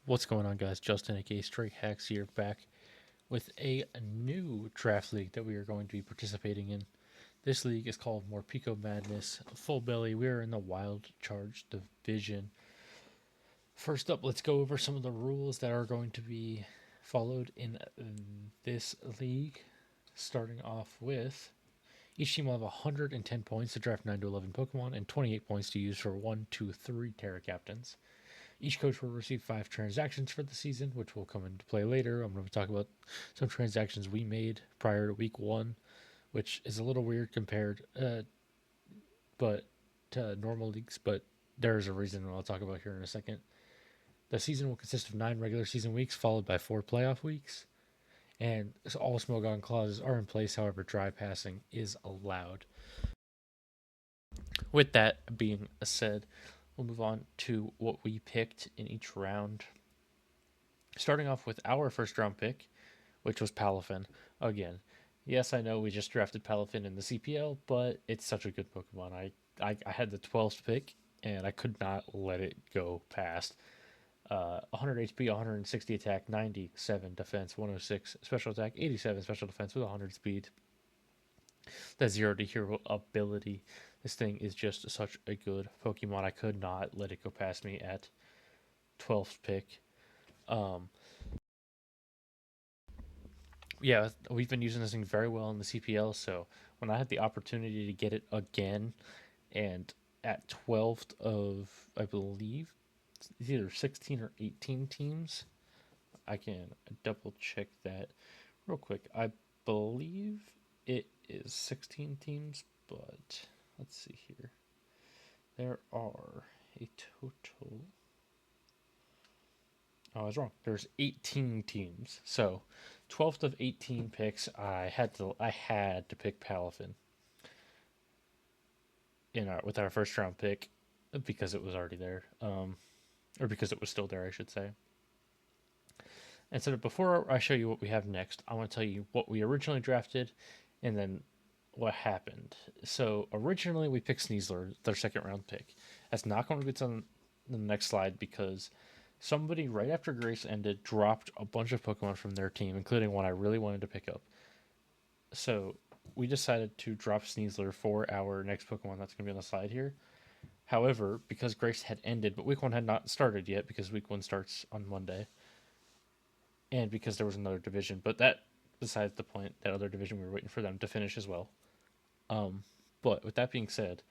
What's going on, guys? Justin, aka Straight Hacks, here back with a new draft league that we are going to be participating in. This league is called Morpeko Madness Full Belly. We are in the Wild Charge division. First up, let's go over some of the rules that are going to be followed in this league. Starting off with each team will have 110 points to draft 9 to 11 Pokemon and 28 points to use for 1, 2, 3 Terra Captains. Each coach will receive 5 transactions for the season, which will come into play later. I'm going to talk about some transactions we made prior to week 1, which is a little weird compared but to normal leagues, but there's a reason I'll talk about here in a second. The season will consist of 9 regular season weeks, followed by 4 playoff weeks, and all Smogon clauses are in place. However, dry passing is allowed. With that being said, we'll move on to what we picked in each round. Starting off with our first round pick, which was Palafin. Again, yes, I know we just drafted Palafin in the CPL, but it's such a good Pokemon. I had the 12th pick, and I could not let it go past. 100 HP, 160 attack, 97 defense, 106 special attack, 87 special defense with 100 speed. That 0 to hero ability. This thing is just such a good Pokemon. I could not let it go past me at 12th pick. Um, yeah, we've been using this thing very well in the CPL. So when I had the opportunity to get it again, and at 12th of, I believe, it's either 16 or 18 teams, I can double check that real quick. I believe it is 16 teams, but let's see here. There are a total. Oh, I was wrong. There's 18 teams. So 12th of 18 picks, I had to pick Palafin with our first round pick because it was already there, or because it was still there, I should say. And so before I show you what we have next, I want to tell you what we originally drafted, and then what happened. So originally we picked Sneasler, their second round pick. That's not going to be on the next slide because somebody right after Grace ended dropped a bunch of Pokemon from their team, including one I really wanted to pick up. So we decided to drop Sneasler for our next Pokemon that's going to be on the slide here. However, because Grace had ended, but week 1 had not started yet because week 1 starts on Monday, and because there was another division, but that besides the point, that other division we were waiting for them to finish as well. Um, but with that being said,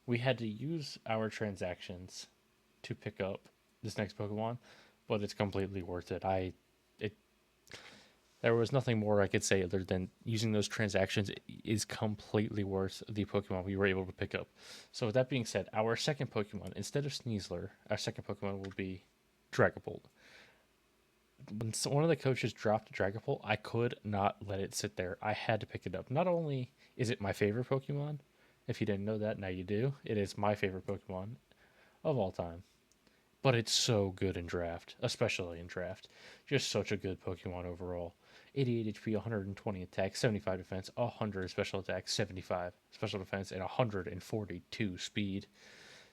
we had to use our transactions to pick up this next Pokemon, but it's completely worth it. It There was nothing more I could say other than using those transactions is completely worth the Pokemon we were able to pick up. So with that being said, our second Pokemon, instead of Sneasler, our second Pokemon will be Dragapult. When one of the coaches dropped Dragapult, I could not let it sit there. I had to pick it up. Not only is it my favorite Pokemon, if you didn't know that, now you do. It is my favorite Pokemon of all time. But it's so good in draft, especially in draft. Just such a good Pokemon overall. 88 HP, 120 attack, 75 defense, 100 special attack, 75 special defense, and 142 speed.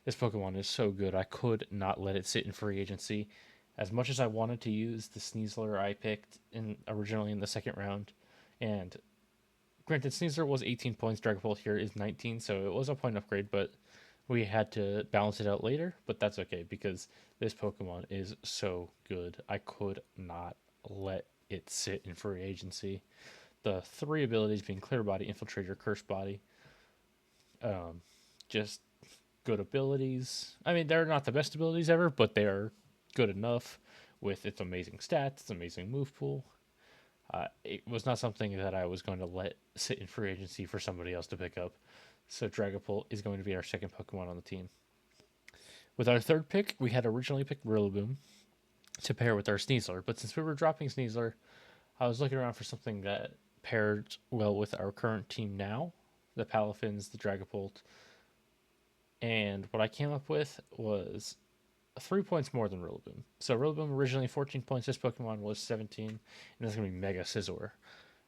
This Pokemon is so good. I could not let it sit in free agency. As much as I wanted to use the Sneasler I picked originally in the second round, and granted, Sneasler was 18 points, Dragapult here is 19, so it was a point upgrade, but we had to balance it out later, but that's okay because this Pokemon is so good. I could not let it sit in free agency. The 3 abilities being Clear Body, Infiltrator, Curse Body, just good abilities. I mean, they're not the best abilities ever, but they are good enough with its amazing stats, its amazing move pool. It was not something that I was going to let sit in free agency for somebody else to pick up. So Dragapult is going to be our second Pokemon on the team. With our third pick, we had originally picked Rillaboom to pair with our Sneasler, but since we were dropping Sneasler, I was looking around for something that paired well with our current team now, the Palafins, the Dragapult, and what I came up with was 3 points more than Rillaboom. So Rillaboom originally 14 points. This Pokemon was 17, and that's going to be Mega Scizor.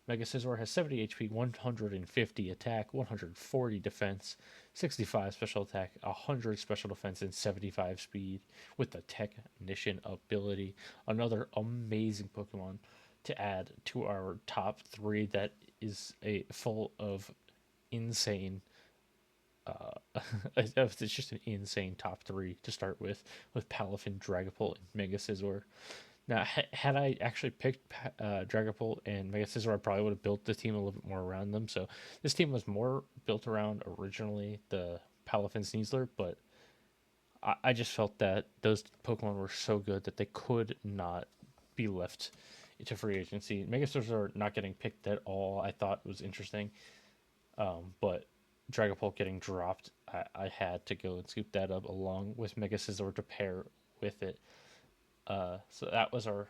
Mega Scizor has 70 HP, 150 attack, 140 defense, 65 special attack, 100 special defense, and 75 speed with the Technician ability. Another amazing Pokemon to add to our top three that is a full of insane it's just an insane top three to start with Palafin, Dragapult, and Mega Scizor. Now, had I actually picked Dragapult and Mega Scizor, I probably would have built the team a little bit more around them. So this team was more built around originally the Palafin Sneasler, but I just felt that those Pokemon were so good that they could not be left to free agency. Mega Scizor not getting picked at all, I thought was interesting, but Dragapult getting dropped, I had to go and scoop that up along with Mega Scizor to pair with it. So that was our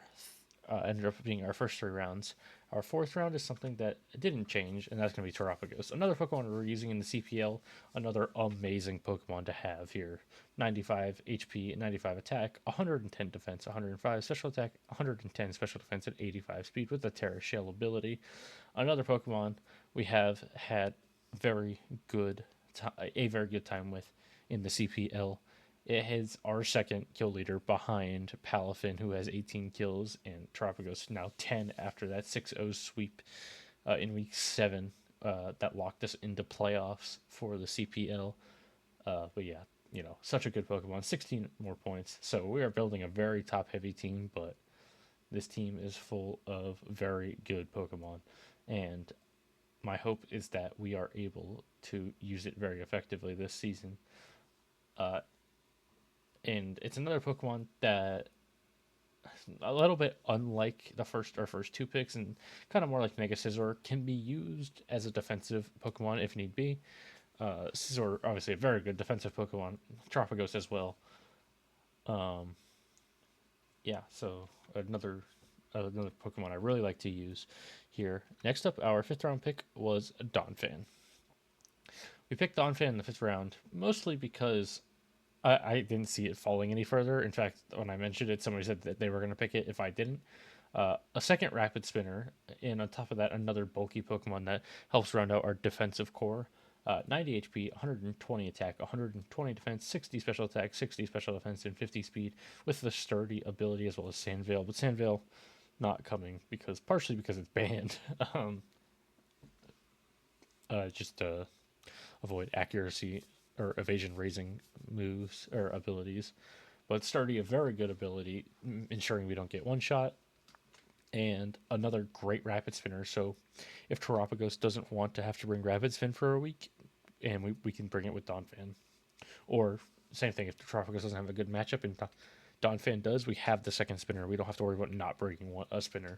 ended up being our first three rounds. Our fourth round is something that didn't change, and that's going to be Terapagos. Another Pokemon we're using in the CPL. Another amazing Pokemon to have here. 95 HP, 95 attack, 110 defense, 105 special attack, 110 special defense, and 85 speed with the Terra Shell ability. Another Pokemon we have had very good a very good time with in the CPL. It is our second kill leader behind Palafin, who has 18 kills, and Terapagos now 10 after that 6-0 sweep in week 7 that locked us into playoffs for the CPL. But yeah, such a good Pokemon. 16 more points. So we are building a very top-heavy team, but this team is full of very good Pokemon. And my hope is that we are able to use it very effectively this season. And it's another Pokemon that a little bit unlike our first two picks, and kind of more like Mega Scizor, can be used as a defensive Pokemon if need be. Scizor, obviously a very good defensive Pokemon. Terapagos as well. Yeah, so another Pokemon I really like to use here. Next up, our fifth round pick was Donphan. We picked Donphan in the fifth round mostly because I didn't see it falling any further. In fact, when I mentioned it, somebody said that they were going to pick it if I didn't. A second Rapid Spinner, and on top of that, another bulky Pokemon that helps round out our defensive core. 90 HP, 120 attack, 120 defense, 60 special attack, 60 special defense, and 50 speed with the sturdy ability as well as Sandveil. But Sandveil not coming partially because it's banned. Just to avoid accuracy or evasion raising moves or abilities. But sturdy, a very good ability, ensuring we don't get one shot. And another great Rapid Spinner. So if Terapagos doesn't want to have to bring Rapid Spin for a week, and we can bring it with Donphan. Or same thing, if Terapagos doesn't have a good matchup and Donphan does, we have the second spinner. We don't have to worry about not bringing a spinner.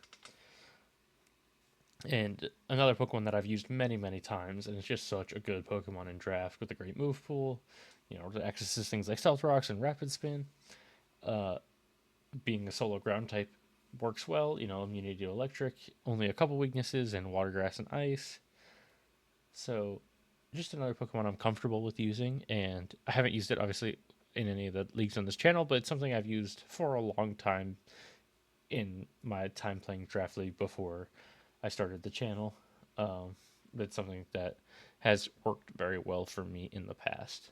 And another Pokemon that I've used many, many times, and it's just such a good Pokemon in draft with a great move pool, to access things like Stealth Rocks and Rapid Spin. Being a solo ground type works well, immunity to electric, only a couple weaknesses, and water, grass, and ice. So just another Pokemon I'm comfortable with using, and I haven't used it obviously in any of the leagues on this channel, but it's something I've used for a long time in my time playing Draft League before I started the channel. It's something that has worked very well for me in the past.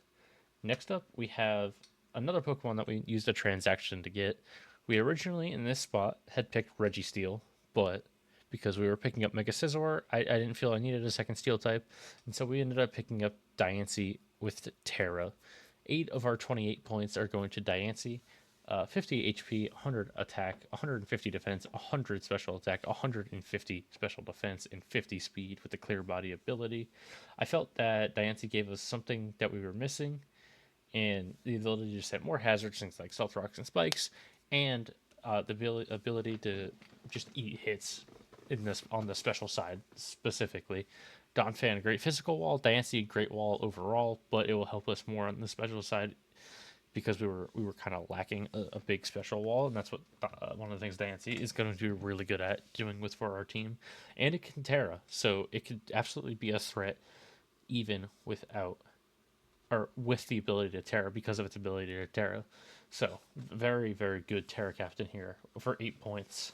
Next up, we have another Pokemon that we used a transaction to get. We originally, in this spot, had picked Registeel, but because we were picking up Mega Scizor, I didn't feel I needed a second Steel type, and so we ended up picking up Diancie with Terra. 8 of our 28 points are going to Diancie. 50 HP, 100 attack, 150 defense, 100 special attack, 150 special defense, and 50 speed with the clear body ability. I felt that Diancie gave us something that we were missing, and the ability to set more hazards, things like Stealth Rocks and Spikes, and the ability to just eat hits on the special side specifically. Donphan, great physical wall. Diancie, great wall overall, but it will help us more on the special side because we were kind of lacking a big special wall, and that's what one of the things Diancie is going to be really good at doing for our team. And it can Terra, so it could absolutely be a threat even without or with the ability to Terra because of its ability to Terra. So very, very good Terra Captain here for 8 points.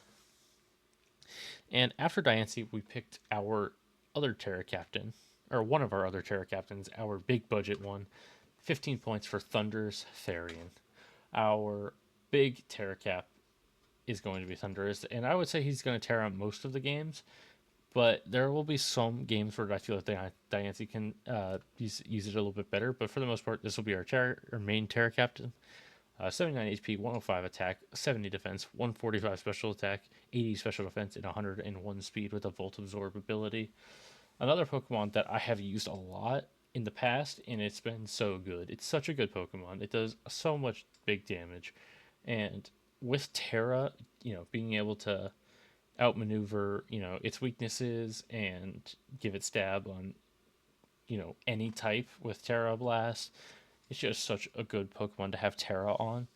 And after Diancie, we picked our other Terra Captain, or one of our other Terra Captains, our big budget one, 15 points for Thunder's Therian. Our big Terra Cap is going to be Thunderous, and I would say he's going to tear out most of the games, but there will be some games where I feel like Diancie can use it a little bit better. But for the most part, this will be our main Terra Captain. 79 HP, 105 attack, 70 defense, 145 special attack, 80 special defense, and 101 speed with a Volt Absorb ability. Another Pokemon that I have used a lot in the past, and it's been so good. It's such a good Pokemon. It does so much big damage. And with Terra, being able to outmaneuver, its weaknesses and give it stab on, any type with Terra Blast, it's just such a good Pokemon to have Terra on.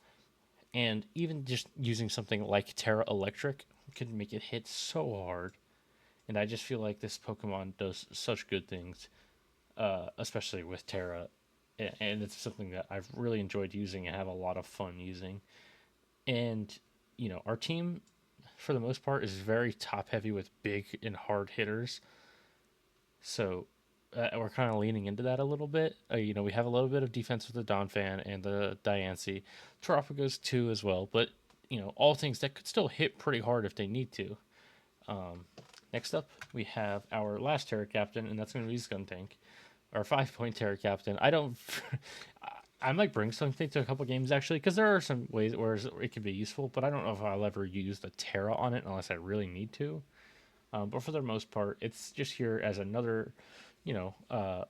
And even just using something like Terra Electric can make it hit so hard. And I just feel like this Pokemon does such good things, especially with Terra. And it's something that I've really enjoyed using and have a lot of fun using. And, our team, for the most part, is very top heavy with big and hard hitters. So we're kind of leaning into that a little bit. We have a little bit of defense with the Donphan and the Diancie. Terrapagos too as well, but all things that could still hit pretty hard if they need to. Next up, we have our last Terra Captain, and that's going to be Skuntank, our 5-point Terra Captain. I might bring Skuntank to a couple games actually, because there are some ways where it can be useful, but I don't know if I'll ever use the Terra on it unless I really need to. But for the most part, it's just here as another,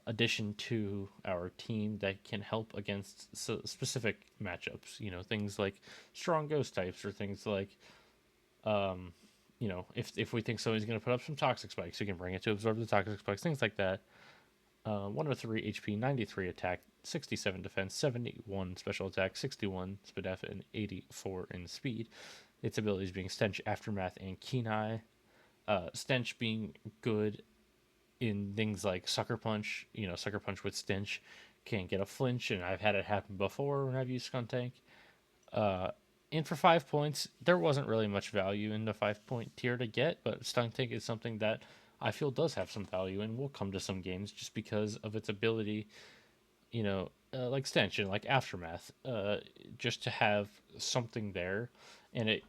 addition to our team that can help against specific matchups. Things like strong ghost types, or things like, if we think somebody's going to put up some toxic spikes, we can bring it to absorb the toxic spikes, things like that. 103 HP, 93 attack, 67 defense, 71 special attack, 61 Spadef, and 84 in speed. Its abilities being Stench, Aftermath, and Keen Eye. Stench being good in things like Sucker Punch. Sucker Punch with Stench can get a flinch, and I've had it happen before when I've used Skuntank. And for 5 points, there wasn't really much value in the 5-point tier to get, but Skuntank is something that I feel does have some value and will come to some games just because of its ability, like Stench and like Aftermath, just to have something there. And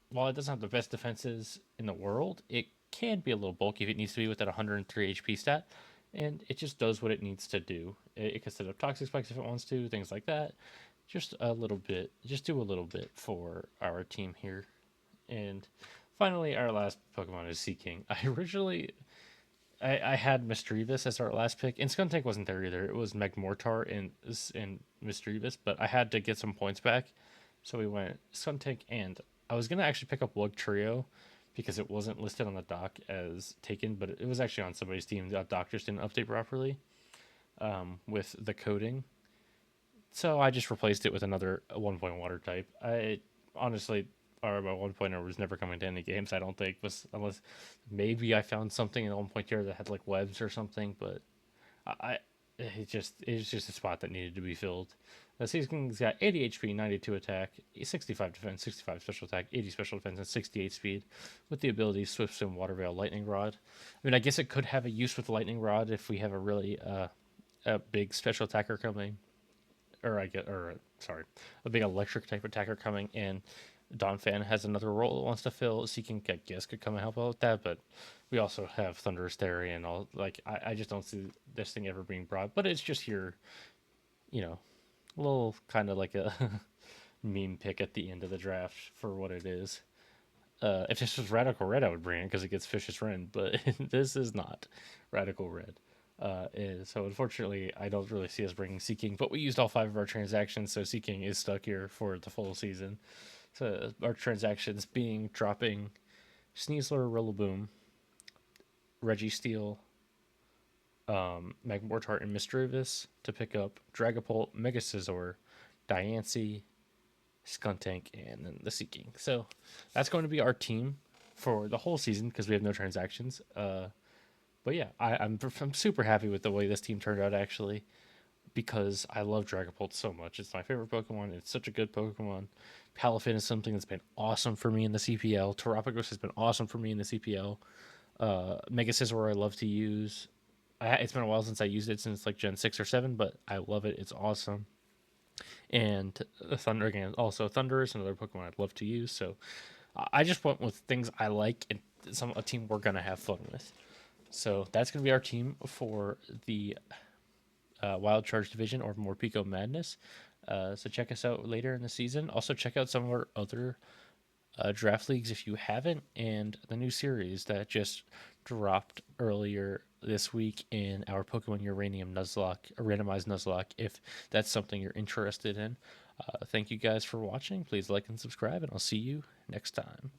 while it doesn't have the best defenses in the world, it can be a little bulky if it needs to be with that 103 HP stat, and it just does what it needs to do. It can set up toxic spikes if it wants to, things like that. Just do a little bit for our team here. And finally, our last Pokemon is Seaking. I had Misdreavus as our last pick, and Skuntank wasn't there either. It was Magmortar and Misdreavus, but I had to get some points back, so we went Skuntank, and I was gonna actually pick up Wugtrio because it wasn't listed on the dock as taken, but it was actually on somebody's team. The dock just didn't update properly with the coding, so I just replaced it with another 1-point water type. I honestly, or my 1-pointer was never coming to any games, I don't think, unless maybe I found something in the 1-point tier that had like webs or something, but it's just a spot that needed to be filled. The Season's got 80 HP, 92 attack, 65 defense, 65 special attack, 80 special defense, and 68 speed, with the ability Swift Swim, Water Veil, Lightning Rod. I mean, I guess it could have a use with Lightning Rod if we have a really a big special attacker coming, a big electric type attacker coming, and Donphan has another role it wants to fill. Seeking, I guess, could come and help out with that, but we also have Thunderous Theory and all. Like, I just don't see this thing ever being brought, but it's just here, a little kind of like a meme pick at the end of the draft for what it is. If this was Radical Red, I would bring it because it gets Vicious Rend, but this is not Radical Red. So unfortunately, I don't really see us bringing Seaking, but we used all 5 of our transactions, so Seaking is stuck here for the full season. So our transactions being dropping Sneasler, Rillaboom, Registeel, Magmortar, and Misdreavus to pick up Dragapult, Mega Scizor, Diancie, Skuntank, and then the Seaking. So that's going to be our team for the whole season because we have no transactions. But yeah, I'm super happy with the way this team turned out actually, because I love Dragapult so much. It's my favorite Pokemon. It's such a good Pokemon. Palafin is something that's been awesome for me in the CPL. Terrapagos has been awesome for me in the CPL. Mega Scizor I love to use. It's been a while since I used it, since like Gen 6 or 7, but I love it. It's awesome. And Thunder, again, also Thunder is another Pokemon I'd love to use. So I just went with things I like and a team we're going to have fun with. So that's going to be our team for the Wild Charge Division, or Morpeko Madness. So check us out later in the season. Also, check out some of our other draft leagues if you haven't, and the new series that just dropped earlier this week in our Pokemon Uranium Nuzlocke, randomized Nuzlocke, if that's something you're interested in. Thank you guys for watching. Please like and subscribe, and I'll see you next time.